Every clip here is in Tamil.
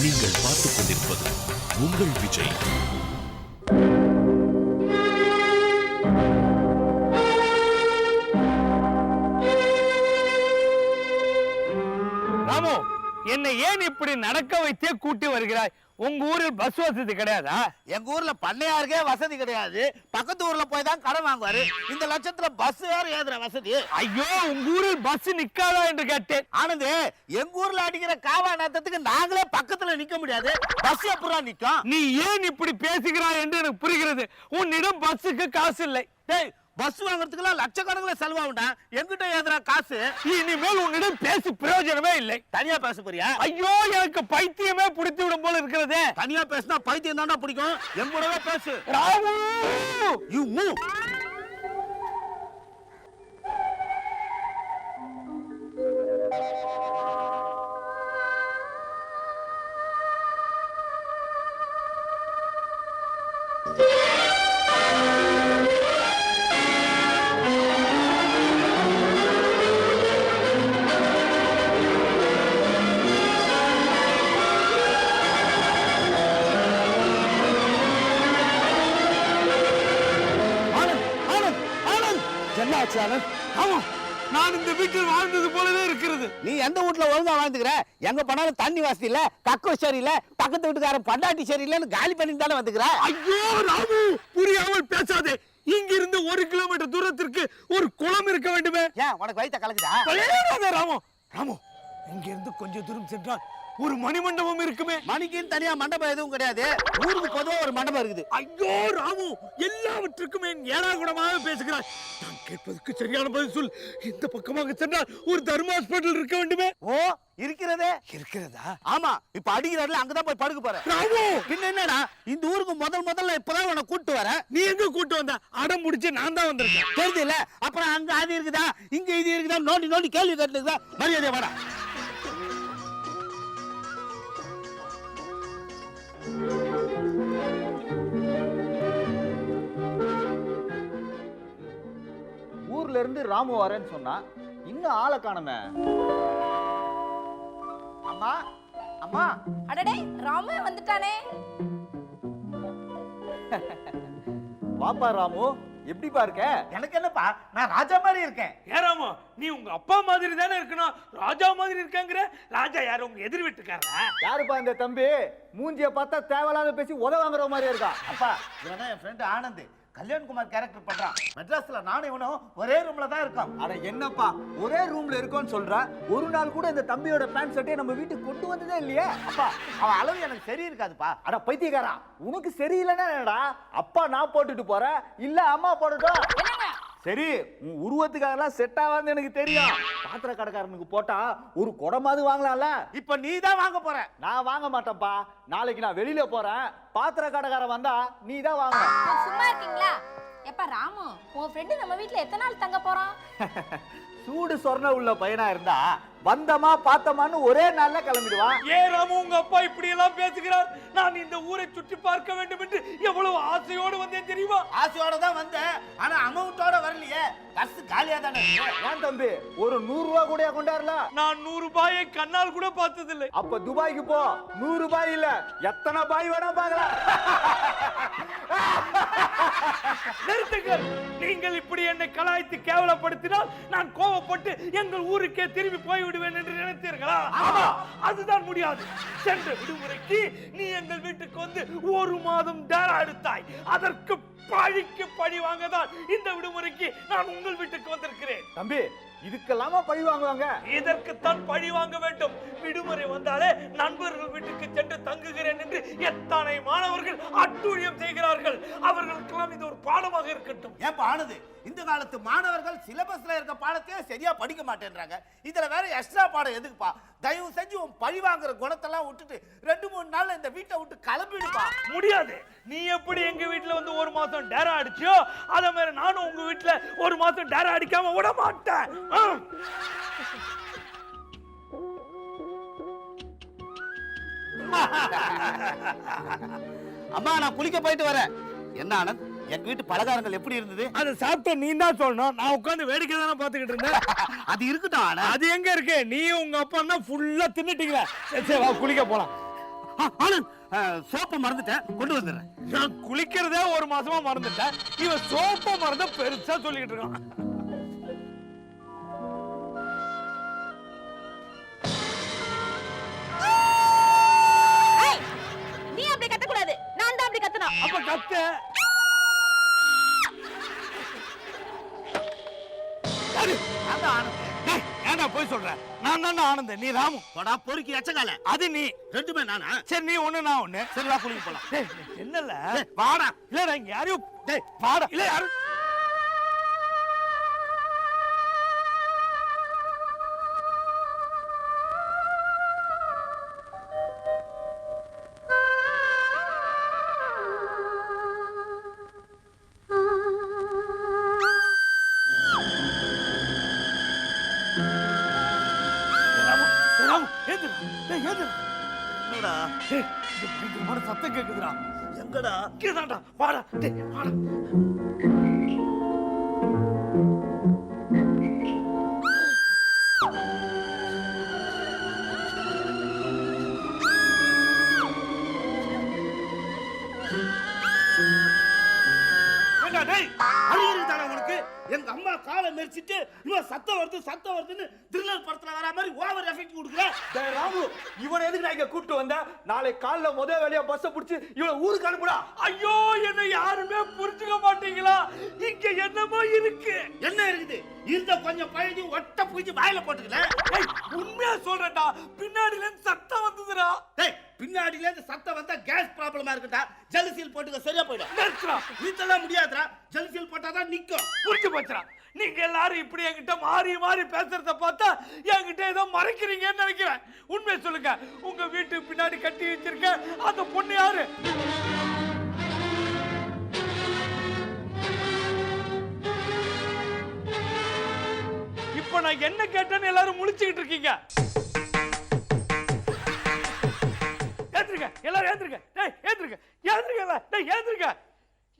நீங்கள் பார்த்துக் கொண்டிருப்பது உங்கள் விஜய். ராமு, என்னை ஏன் இப்படி நடக்க வைத்தே கூட்டி வருகிறாய்? உங்க ஊரில் பஸ் வசதி கிடையாதா? எங்க ஊர்ல பண்ணையாருக்கே வசதி கிடையாது. பக்கத்து ஊர்ல போய் தான் கடன் வாங்குவாரு. இந்த லட்சத்துல பஸ் வேற ஏதுற வசதி. ஐயோ, உங்க ஊரில் பஸ் நிக்காதா என்று கேட்டேன். ஆனது, எங்க ஊர்ல அடிக்கிற காவா நேரத்துக்கு நாங்களே பக்கத்துல நிக்க முடியாது. பஸ் எப்படா நிக்கும்? நீ ஏன் இப்படி பேசுகிறாய் என்று எனக்கு புரிகிறது. உன்னிடம் பஸ்ஸுக்கு காசு இல்லை. டேய், பஸ் வாங்குறதுக்குலாம் லட்சக்கணக்கில் செலவாகும்டா. எங்கிட்ட ஏதுற காசு? இனிமேல் உன்னிடம் பேசி பிரயோஜனமே இல்லை. தனியா பேச போறியா? ஐயோ, எனக்கு பைத்தியமே பிடித்து விடும் போல இருக்கிறது. தனியா பேசினா பைத்தியம் தான்டா பிடிக்கும். என் கூடவே பேசு. Ramu, you move. ஆமா, நான் இந்த வீட்டில் வாழ்ந்தது போலவே இருக்கிறது. நீ எந்த வீட்டுல ஒழுங்கா வாழ்ந்துக்கிற? எங்க போனாலும் தண்ணி வசதி இல்ல, கக்கு சரியில்லை, பக்கத்து வீட்டுக்காரன் பண்டாட்டி சரியில்லைன்னு காலி பண்ணிட்டு தானே வந்துக்கிற. ஐயோ ராமு, புரியாமல் பேசாதே. இங்கிருந்து 1 கிலோமீட்டர் தூரத்திற்கு ஒரு குளம் இருக்க வேண்டுமே. ஏன் உனக்கு வயித்த கலக்குதா? ராமு, ராமு, இங்கிருந்து கொஞ்சம் தூரம் சென்றால் ஒரு மணிமண்டபம் இருக்குமே. மணிக்குன்னு தனியா மண்டபம் எதுவும் கிடையாது. ஊருக்கு பொதுவா ஒரு மண்டபம் இருக்குது. ஐயோ ராமு, எல்லாவற்றுக்கும் ஏடாகுடமாக பேசுகிறாய். நான் கேட்பதற்கு சரியான பதில் சொல். இந்த பக்கமாக சென்றால் ஒரு தர்ம ஹாஸ்பிட்டல் இருக்க வேண்டுமே. ஓ, இருக்கிறதே. இருக்கிறதா? ஆமா, இப்ப அடிக்கிறாருல, அங்கதான் போய் படுக்க போறேன். ராமு, பின்ன என்னடா, இந்த ஊருக்கு முதல்ல இப்பதான் உன்னை கூட்டு வரேன். நீ எங்க கூட்டு வந்த? அடம் முடிச்சு நான் தான் வந்திருக்கேன். தெரியுது இல்ல? அப்புறம் அங்க அது இருக்குதா, இங்க இது இருக்குதா, நோண்டி கேள்வி கேட்டுக்குதா? மரியாதை வாடா. ஊர்ல இருந்து ராமு வரேன்னு சொன்னா இன்னும் ஆளை காணுமே. அம்மா, அம்மா. அடடே, ராமு வந்துட்டானே. வாப்பா ராமு, எப்படிப்பா இருக்க? எனக்கு என்னப்பா, நான் ராஜா மாதிரி இருக்கேன். ஏறாமோ, நீ உங்க அப்பா மாதிரி தானே இருக்கணும். ராஜா மாதிரி இருக்காங்கிற. ராஜா யாரு? உங்க எதிர் வீட்டுக்காரா? யாருப்பா இந்த தம்பி? மூஞ்சிய பார்த்தா தேவையில்லாத பேசி உத வாங்குற மாதிரி இருக்கா. அப்பா, இவன் என் ஃப்ரெண்ட் ஆனந்த். கல்யாண்குமார் கேரக்டர் பண்றான். மெட்ராஸ்ல நானும் இவனும் ஒரே ரூம்ல தான் இருக்கோம். அட என்னப்பா, ஒரே ரூம்ல இருக்கோன்னு சொல்ற? ஒரு நாள் கூட இந்த தம்பியோட பேண்ட் ஷர்ட்டை நம்ம வீட்டுக்கு கொண்டு வந்ததே இல்லையே. அப்பா, அவன் அளவு எனக்கு சரி இருக்காதுப்பா. அட பைத்தியக்காரா, உனக்கு சரியில்லைன்னா என்னடா? அப்பா நான் போட்டுட்டு போறேன், இல்ல அம்மா போட்டுட்டோம். சரி, உன் உருவத்துக்காகலாம் செட் ஆகாதுன்னு எனக்கு தெரியும். பாத்திர கடைக்காரனுக்கு போட்டா ஒரு குடமாவது வாங்கலாம்ல. இப்ப நீ தான் வாங்க போற. நான் வாங்க மாட்டேன்ப்பா. நாளைக்கு நான் வெளியில போறேன். பாத்திர கடைக்காரன் வந்தா நீ தான் வாங்க. சும்மா இருக்கீங்களா? எப்ப ராமு, உன் ஃப்ரெண்டு நம்ம வீட்ல எத்தனை நாள் தங்க போறான்? சூடு சொர்ண உள்ள பையனா இருந்தா வந்தமா பார்த்தமான்னு ஒரே நாள்ல கிளம்பிடுவான். ஏ ராமு, உங்க அப்பா இப்படி எல்லாம் பேசுகிறார். நான் இந்த ஊரை சுற்றி பார்க்க வேண்டும் என்று எவ்வளவு ஆசையோடு வந்தேன் தெரியுமா? ஆசையோட தான் வந்தேன். ஆனா அமௌண்டோட வரலையே. பஸ் காலியா தானே இருக்கு. ஏன் தம்பி, ஒரு 100 ரூபாய் கூட கொண்டாடல? நான் 100 ரூபாயை கண்ணால் கூட பார்த்ததில்லை. அப்ப துபாய்க்கு போ. 100 ரூபாய் இல்ல, எத்தனை பாய் வேணா பார்க்கலாம். நிறுத்துங்கள். நீங்கள் இப்படி என்னை கலாய்த்து கேவலப்படுத்தினால் நான் கோபப்பட்டு எங்கள் ஊருக்கே திரும்பி போய்விடுவேன் என்று நினைத்தீர்களா? ஆமா, அதுதான் முடியாது. சென்ற விடுமுறைக்கு நீ எங்கள் வீட்டுக்கு வந்து 1 மாதம் டேரா எடுத்தாய். அதற்கு பழிக்கு பழி வாங்கதான் இந்த விடுமுறைக்கு நான் உங்கள் வீட்டுக்கு வந்திருக்கிறேன். தம்பி, இதுக்கெல்லாமா பழி வாங்குவாங்க? இதற்குத்தான் பழி வாங்க வேண்டும். விடுமுறை வந்தாலே நண்பர்கள் வீட்டுக்கு சென்று தங்குகிறேன் என்று எத்தனை மாணவர்கள் அட்டூழியம் செய்கிறார்கள். அவர்களுக்கெல்லாம் இது ஒரு பாடமாக இருக்கட்டும். ஏன் ஆனது, இந்த காலத்து மாணவர்கள் சிலபஸ்ல இருக்க பாடத்தையே சரியா படிக்க மாட்டேன்றாங்க. இதுல வேற எக்ஸ்ட்ரா பாடம் எதுக்குப்பா? தயவு செஞ்சு உன் பழி வாங்குற குணத்தெல்லாம் விட்டுட்டு 2-3 நாள்ல இந்த வீட்டை விட்டு கிளம்பிடுப்பா. முடியாது. நீ எப்படி எங்க வீட்டுல வந்து 1 மாசம் டேரா அடிச்சியோ அதே மாதிரி நானும் உங்க வீட்டுல 1 மாசம் டேரா அடிக்காம விட மாட்டேன். அம்மா, நான் குளிக்க போயிட்டு வரேன். என்ன ஆனந்த், எங்க வீட்டு பலகாரங்கள் எப்படி இருந்தது? அதை சாப்பிட்ட நீ தான் சொல்லணும். நான் உட்கார்ந்து வேடிக்கை தானே பாத்துக்கிட்டு இருந்தேன். அது இருக்கட்டும் ஆனந்த். அது எங்க இருக்கு? நீ உங்க அப்பா தான் ஃபுல்லா தின்னுட்டீங்களா? சரி வா, குளிக்க போலாம். ஆனந்த் சோப்பு மறந்துட்டேன், கொண்டு வந்துடுறேன். நான் குளிக்கிறதே ஒரு மாசமா மறந்துட்டேன், இவன் சோப்ப மறந்த பெருசா சொல்லிக்கிட்டு இருக்கான். நீ அப்படி கத்த கூடாது, நான் தான் அப்படி கத்தணும். அப்ப கத்து. ஏன்டா போய் சொல்ற? நான் தான் ஆனந்த, நீ ராமு. போடா பொறுக்கி எச்சகால. அது நீ. ரெண்டுமே நானா? சரி, நீ ஒண்ணு நான் ஒண்ணு. சரி வா குளிக்க போலாம். என்னல வாடா. இல்ல இங்க யாரையும் வாடா. இல்ல யாரும் என்னடா சத்தம் கேக்குதுடா. எங்கடா? இங்கதான்டா. வாடா டேய் வாடா. ஏண்டா டேய், அறிவுதானே உனக்கு? எங்க அம்மா காலை மெரிச்சிட்டு இவன் சத்தம் வருதுன்னு த்ரில்லர் படத்துல வர மாதிரி ஓவர் எஃபெக்ட் கொடுக்குற. டேய் ராமு, இவனை எதுக்கு நான் இங்க கூட்டிட்டு வந்தேன்? நாளை காலைல முதல் வேலையா பஸ்ஸை பிடிச்சி இவனை ஊருக்கு அனுப்புடா. ஐயோ, என்ன யாருமே புரிஞ்சுக்க மாட்டீங்களா? இங்க என்னமோ இருக்கு. என்ன இருக்குது? இந்த கொஞ்சம் பழகி ஒட்ட பூச்சி வாயில போட்டுக்கல. ஏய், உண்மையா சொல்றேன்டா, பின்னாடில இருந்து சத்தம் வந்ததுடா. டேய், பின்னாடில இருந்து சத்தம் வந்தா கேஸ் ப்ராப்ளமா இருக்குடா. ஜெல்சீல் போட்டுக்க, சரியா போயிடும். நிறுத்துடா. நீத்தெல்லாம் முடியாதுடா. ஜெல்சீல் போட்டாதான் நிக்கும். புரிஞ்சு போச்சுடா. நீங்க எல்லாரும் இப்படி என்கிட்ட மாறி மாறி பேசுறத பார்த்தா என்கிட்ட ஏதோ மறைக்கிறீங்கன்னு நினைக்கிறேன். உண்மையை சொல்லுங்க, உங்க வீட்டுக்கு பின்னாடி கட்டி வச்சிருக்க அந்த பொண்ணு யாரு? இப்ப நான் என்ன கேட்டேன்னு எல்லாரும் முழிச்சுக்கிட்டு இருக்கீங்க. ஏத்துருங்க, எல்லாரும் ஏத்துருங்க. டேய் ஏத்துருங்க, ஏத்துருங்க. டேய் ஏத்துருங்க.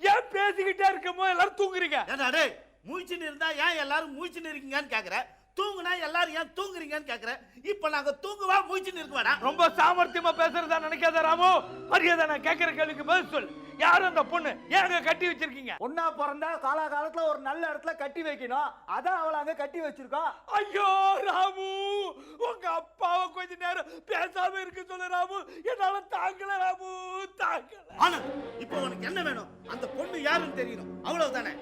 ஏன் பேசிக்கிட்டே இருக்கமோ எல்லாரும் தூங்குறீங்க? ஏண்டா டேய், மூச்சுன்னு இருந்தா ஏன் எல்லாரும் மூச்சுன்னு இருக்கீங்கன்னு கேக்குற? தூங்குனா எல்லாரும் ஏன் தூங்குறீங்கன்னு கேக்குற? இப்ப நாங்க தூங்குவா மூச்சுன்னு இருக்குவாடா? ரொம்ப சாமர்த்தியமா பேசுறதா நினைக்காத ராமு. மரியாதை, நான் கேட்கிற கேள்விக்கு பதில் சொல். யாரு அந்த பொண்ணு? ஏங்க கட்டி வச்சிருக்கீங்க? ஒன்னா பிறந்தா காலகாலத்துல ஒரு நல்ல இடத்துல கட்டி வைக்கணும், அதான் அவளை அங்க கட்டி வச்சிருக்கோம். ஐயோ ராமு, உங்க அப்பாவை கொஞ்ச நேரம் பேசாம இருக்க சொல்ல ராமு. என்னால தாங்கல ராமு, தாங்கல. ஆனா இப்போ உனக்கு என்ன வேணும்? அந்த பொண்ணு யாருன்னு தெரியணும், அவ்வளவுதானே.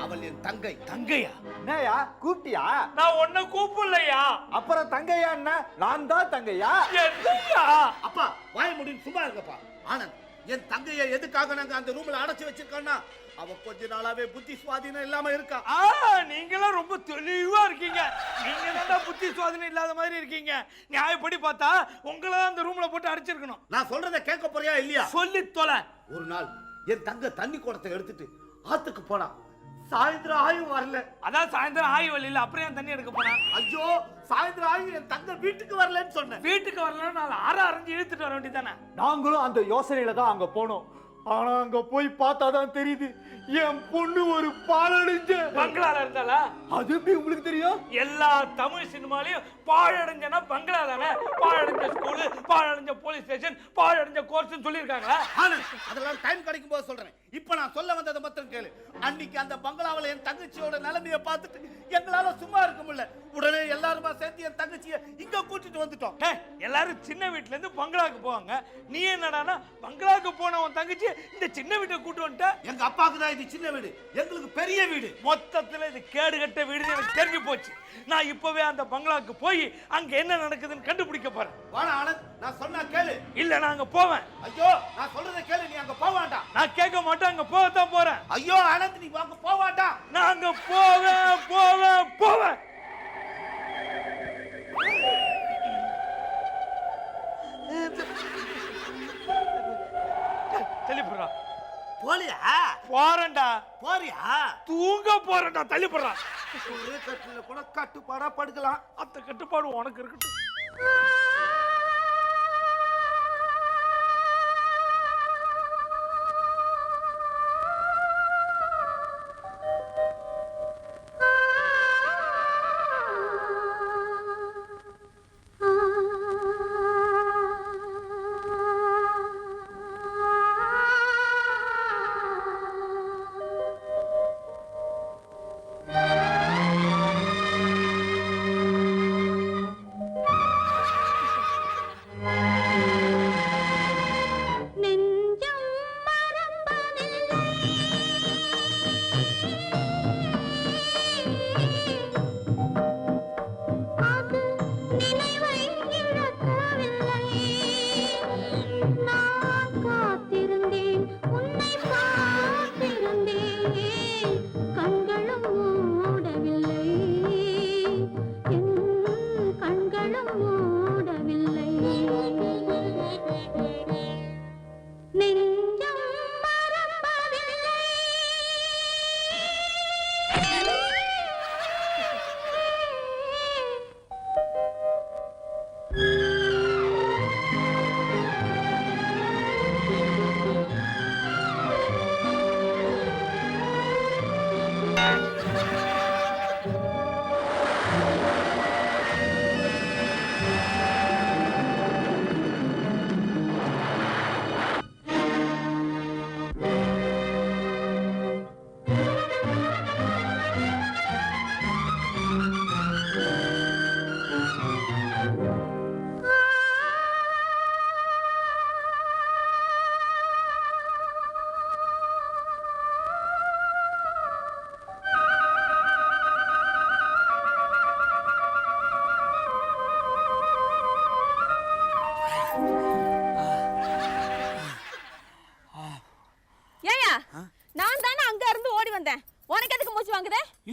அவள் என் தங்கை. தங்கையா? என்னையா கூப்பிட்டியா? நான் உன்னை கூப்பிடலையா. அப்புறம் தங்கையா என்ன? நான் தான் தங்கையா. என்னையா? அப்பா வாய முடியும், சும்மா இருக்கப்பா. ஆனந்த், என் தங்கையை எதுக்காக நாங்க அந்த ரூம்ல அடைச்சு வச்சிருக்கோம்னா, அவ கொஞ்ச நாளாவே புத்தி சுவாதீனம் இல்லாம இருக்கா. நீங்களாம் ரொம்ப தெளிவா இருக்கீங்க. நீங்க தான் புத்தி சுவாதீனம் இல்லாத மாதிரி இருக்கீங்க. நியாயப்படி பார்த்தா உங்களை அந்த ரூம்ல போட்டு அடைச்சிருக்கணும். நான் சொல்றத கேட்க போறியா இல்லையா? சொல்லி தொலை. ஒரு நாள் என் தங்க தண்ணி குடத்தை எடுத்துட்டு ஆத்துக்கு போனா, சாயந்தரம் ஆயும் வரல. அதான் சாயந்தரம் ஆய் வரல, அப்புறம் ஏன் தண்ணி எடுக்க போனா? ஐயோ, சாயந்தரம் ஆயும் என் தங்க வீட்டுக்கு வரலன்னு சொன்னேன். வீட்டுக்கு வரலன்னா நான் அரைஞ்சு இழுத்துட்டு வர வேண்டியதானே? நாங்களும் அந்த யோசனையில தான் அங்க போனோம். ஆனா அங்க போய் பார்த்தாதான் தெரியுது, என் பொண்ணு ஒரு பாழடைஞ்ச பங்களால இருந்தாளா? அது எப்படி உங்களுக்கு தெரியும்? எல்லா தமிழ் சினிமாலையும் பாழடைஞ்சனா பங்களா தானே. பாழடைஞ்ச ஸ்கூலு, பாழடைஞ்ச போலீஸ் ஸ்டேஷன், பாழடைஞ்ச கோர்ஸ்னு சொல்லியிருக்காங்களா? அதெல்லாம் டைம் கிடைக்கும் போது சொல்றேன். இப்ப நான் சொல்ல வந்ததை மட்டும் கேளு. அன்னைக்கு அந்த பங்களாவில் என் தங்கச்சியோட நிலைமையை பார்த்துட்டு எங்களால சும்மா இருக்க முடியல. உடனே எல்லாருமா சேர்த்து என் தங்கச்சியை இங்க கூட்டிட்டு வந்துட்டோம். எல்லாரும் சின்ன வீட்டுல இருந்து பங்களாக்கு போவாங்க. நீ என்னடானா பங்களாக்கு போன உன் தங்கச்சி இந்த சின்ன வீட்டை கூட்டு வந்துட்ட. எங்க அப்பாவுக்கு தான் இது சின்ன வீடு, எங்களுக்கு பெரிய வீடு. மொத்தத்துல இது கேடுகட்ட வீடுன்னு எனக்கு தெரிஞ்சு போச்சு. நான் இப்பவே அந்த பங்களாக்கு போய் அங்க என்ன நடக்குதுன்னு கண்டுபிடிக்க போறேன். வாடா ஆனந்த், நான் சொன்னா கேளு. இல்ல நான் அங்க போவேன். ஐயோ, நான் சொல்றத கேளு, நீ அங்க போக வேண்டாம். நான் கேட்க மாட்டேன், அங்க போகத்தான் போறேன். ஐயோ ஆனந்த், நீ அங்க போக வேண்டாம். நான் அங்க போவேன் போவேன் போவேன். தள்ளிப்புறா. போலியா? போறேன்டா. போறியா? தூங்க போறேன்டா. தள்ளிப்புறா. ஒரே கட்டில கூட கட்டுப்பாடா படுக்கலாம். அந்த கட்டுப்பாடு உனக்கு இருக்கட்டும்.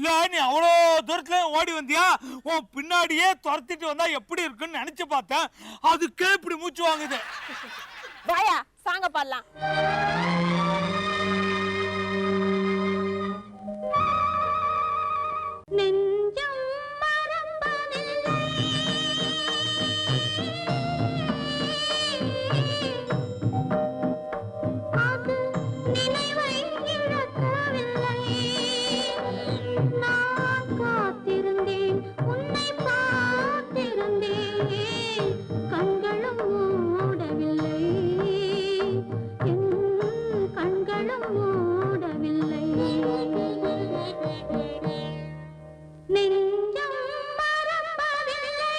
இல்ல நீ அவ்வளோ தூரத்துல ஓடி வந்தியா? உன் பின்னாடியே துரத்திட்டு வந்தா எப்படி இருக்குன்னு நினைச்சு பார்த்தேன். அதுக்கே இப்படி மூச்சு வாங்குது. வாயா சாங்க பாடலாம். நெஞ்சம் மறப்பதில்லை, அது நினைவை இழக்கவில்லை. நான் காத்திருந்தேன், உன்னை பார்த்திருந்தேன், கண்களும் மூடவில்லை, என் கண்களும் மூடவில்லை. நெஞ்சம் மறப்பதில்லை.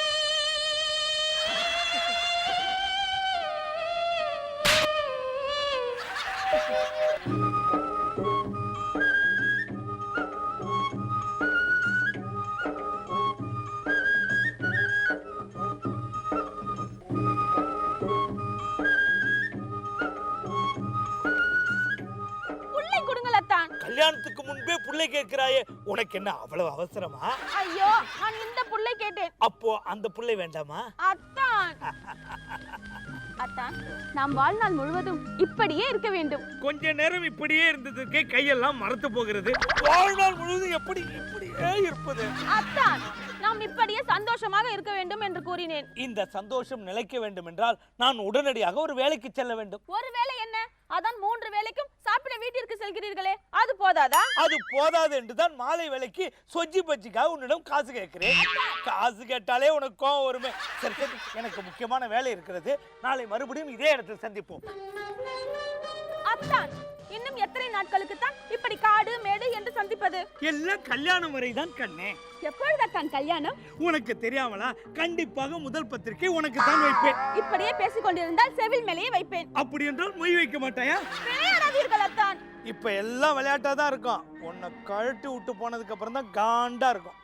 புள்ளை கொடுங்களத்தான். கல்யாணத்துக்கு முன்பே புள்ளை கேட்கிறாயே, உனக்கு என்ன அவ்வளவு அவசரமா? ஐயோ, நான் இந்த புள்ளை கேட்டேன். அப்போ அந்த புள்ளை வேண்டாமா? அத்தான் அத்தான், நாம் வாழ்நாள் முழுவதும் இப்படியே இருக்க வேண்டும். கொஞ்ச நேரம் இப்படியே இருந்ததுக்கே கையெல்லாம் மரத்து போகிறது. வாழ்நாள் முழுவதும் எப்படி இப்படியே இருப்பது? அத்தான், நாம் இப்படியே சந்தோஷமாக இருக்க வேண்டும் என்று கூறினேன். இந்த சந்தோஷம் நிலைக்க வேண்டும் என்றால் நான் உடனடியாக ஒரு வேலைக்கு செல்ல வேண்டும். ஒரு வேளை என்ன, அதான் 3 வேளைக்கும் சாப்பிட வீட்டிற்கு செல்கிறீர்களே, அது போதாதா? அது போதாது என்றுதான் மாலை வேலைக்கு சொஜ்ஜி பஜ்ஜிக்காக உன்னிடம் காசு கேட்கிறேன். காசு கேட்டாலே உனக்கு கோவம் வருமே. சரி சரி, எனக்கு முக்கியமான வேலை இருக்கிறது. நாளை மறுபடியும் இதே இடத்தில் சந்திப்போம். அத்தான், இன்னும் எத்தனை நாட்களுக்கு தான் இப்படி காடு மேடு என்று சந்திப்பது? எல்லாம் கல்யாணம் வரைதான் கண்ணே. எப்பொழுதான் கல்யாணம்? உனக்கு தெரியாமலா? கண்டிப்பாக முதல் பத்திரிகை உனக்கு தான் வைப்பேன். இப்படியே பேசிக் கொண்டிருந்தால் செவில் மேலேயே வைப்பேன். அப்படி என்றால் மொய் வைக்க மாட்டாயா? விளையாடாதீர்கள் அத்தான். இப்ப எல்லாம் விளையாட்டா தான் இருக்கும். உன்னை கழட்டி விட்டு போனதுக்கு அப்புறம் தான் காண்டா இருக்கும்.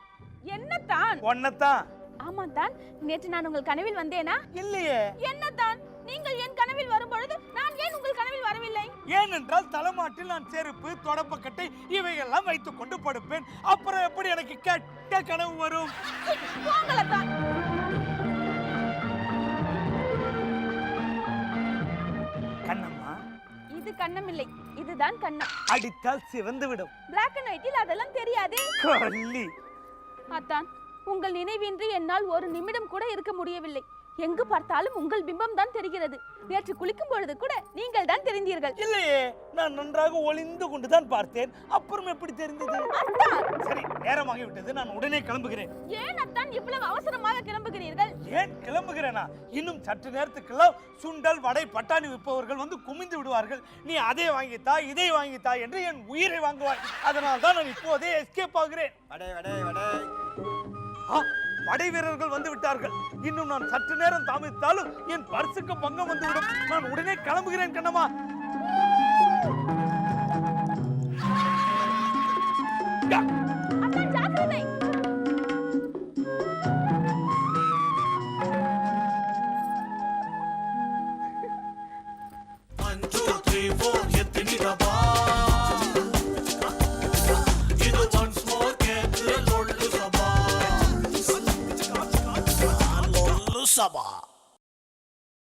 என்னத்தான்? ஒன்னதான். ஆமா தான், நேற்று நான் உங்கள் கனவில் வந்தேனா? இல்லையே. என்னத்தான், நீங்கள் என் கனவில் வரும்பொழுது நான் ஏன் உங்கள் கனவில் வரவில்லை? ஏனென்றால் தலைமாட்டில் நான் செருப்பு, தொடப்பக்கட்டை இவையெல்லாம் வைத்துக் கொண்டு படுப்பேன். அப்புறம் எப்படி எனக்கு கெட்ட கனவு வரும்? போங்களத்தான். கண்ணம்மா, இது கண்ணம் இல்லை, இதுதான் கண்ணம். அடித்தால் சிவந்து விடும். பிளாக் அண்ட் ஒயிட்டில் அதெல்லாம் தெரியாதே. கொல்லி. அத்தான், உங்கள் நினைவின்றி என்னால் ஒரு நிமிடம் கூட இருக்க முடியவில்லை. எங்கு பார்த்தாலும் உங்கள் பிம்பம் தான் தெரிகிறது. நேற்று குளிக்கும் பொழுது கூட நீங்கள் தான் தெரிந்தீர்கள். இல்லையே, நான் நன்றாக ஒளிந்து கொண்டுதான் பார்த்தேன். அப்புறம் எப்படி தெரிந்தது? சரி, நேரமாகி விட்டது, நான் உடனே கிளம்புகிறேன். ஏன் அத்தான் இவ்வளவு அவசரமாக கிளம்புகிறீர்கள்? ஏன் கிளம்புகிறேனா? இன்னும் சற்று நேரத்துக்கெல்லாம் சுண்டல், வடை, பட்டாணி விற்பவர்கள் வந்து குமிந்து விடுவார்கள். நீ அதை வாங்கித்தா, இதை வாங்கித்தா என்று என் உயிரை வாங்குவாய். அதனால் தான் நான் இப்போதே எஸ்கேப் ஆகிறேன். படை வீரர்கள் வந்து விட்டார்கள். இன்னும் நான் சற்று நேரம் தாமதித்தாலும் என் பர்சுக்கு பங்கம் வந்துவிடும். நான் உடனே கிளம்புகிறேன் கண்ணம்மா.